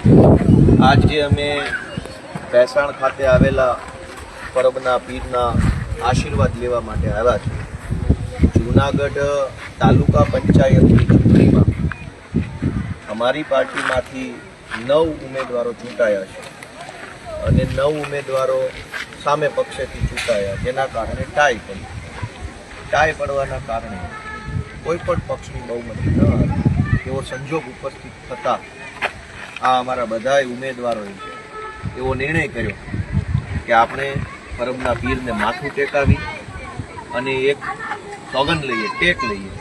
આજે અમે ભેસાણ ખાતે આવેલા પરબના પીરના આશીર્વાદ લેવા માટે આવ્યા છીએ. જૂનાગઢ તાલુકા પંચાયતની ચૂંટણીમાં અમારી પાર્ટીમાંથી 9 ઉમેદવારો ચૂંટાયા છે અને 9 ઉમેદવારો સામે પક્ષેથી ચૂંટાયા, જેના કારણે ટાઈ પડી. ટાઈ પડવાના કારણે કોઈ પણ પક્ષની બહુમતી ન આવી એવો સંજોગ ઉપસ્થિત થતા આ અમારા બધાય ઉમેદવારોએ એવો નિર્ણય કર્યો કે આપણે પરબના પીરને માથું ટેકાવી અને એક સોગંદ લઈએ, ટેક લઈએ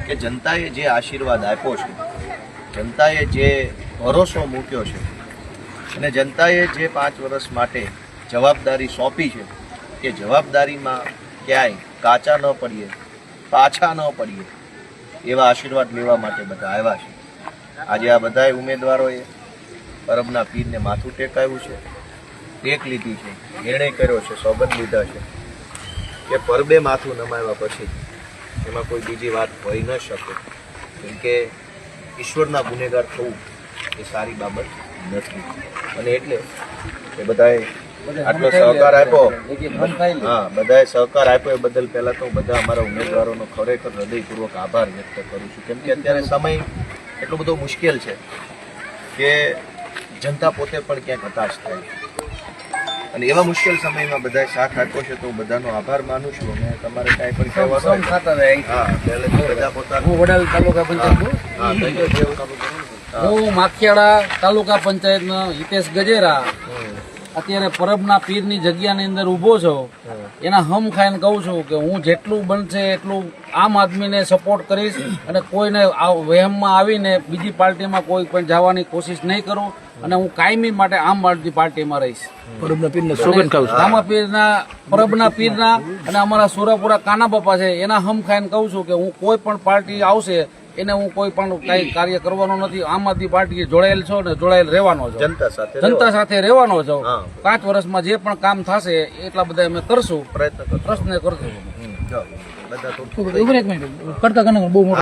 કે જનતાએ જે આશીર્વાદ આપ્યો છે, જનતાએ જે ભરોસો મૂક્યો છે અને જનતાએ જે 5 વર્ષ માટે જવાબદારી સોંપી છે કે જવાબદારીમાં ક્યાંય કાચા ન પડીએ, પાછા ન પડીએ, એવા આશીર્વાદ લેવા માટે બધા આવ્યા છે. આજે આ બધા ઉમેદવારોએ પરબના પીરને માથું ટેકાવ્યું છે, ટેક લીધી છે, નિર્ણય કર્યો છે, સોગંદ લીધા છે કે પરબે માથું નમાવ્યા પછી એમાં કોઈ બીજી વાત હોઈ ન શકે, કેમ કે ઈશ્વરના ગુનેગાર થવું એ સારી બાબત નથી. અને એટલે એ બધાએ આટલો સહકાર આપ્યો, હા બધાએ સહકાર આપ્યો એ બદલ પહેલાં તો બધા અમારા ઉમેદવારોનો ખરેખર હૃદયપૂર્વક આભાર વ્યક્ત કરું છું, કેમ કે અત્યારે સમય એટલો બધો મુશ્કેલ છે કે જનતા પોતે પણ ક્યાંક હતાશ થાય છે અને એવા મુશ્કેલ સમયમાં બધાએ સાથ આપ્યો છે તો બધાનો આભાર માનું છું. અને તમારે કાંઈ પણ કહેવાનું બધા પોતાનું હું વડાલ તાલુકા પંચાયત હું માખિયાળા તાલુકા પંચાયતનો હિતેશ ગજેરા અત્યારે પરબના પીરની જગ્યાની અંદર ઊભો છું. એના હમ ખાઈને કહું છું કે હું જેટલું બનશે એટલું આમ આદમીને સપોર્ટ કરીશ અને કોઈને વહેમમાં આવીને બીજી પાર્ટીમાં કોઈ પણ જવાની કોશિશ નહીં કરું અને હું કાયમી માટે આમ આદમી પાર્ટીમાં રહીશ. પરબના પીરને સોગંદ ખાઉં છું. પરબના પીરના અને અમારા સુરાપુરા કાના બાપા છે એના હમ ખાઈને કહું છું કે હું કોઈ પણ પાર્ટી આવશે એને હું કોઈ પણ કઈ કાર્ય કરવાનો નથી. આમ આદમી પાર્ટી જોડાયેલ છો ને જોડાયેલ રહેવાનો છો, જનતા સાથે રહેવાનો છો. 5 વર્ષમાં જે પણ કામ થશે એટલા બધા અમે કરશું, પ્રયત્ન કરશું. કરતા બહુ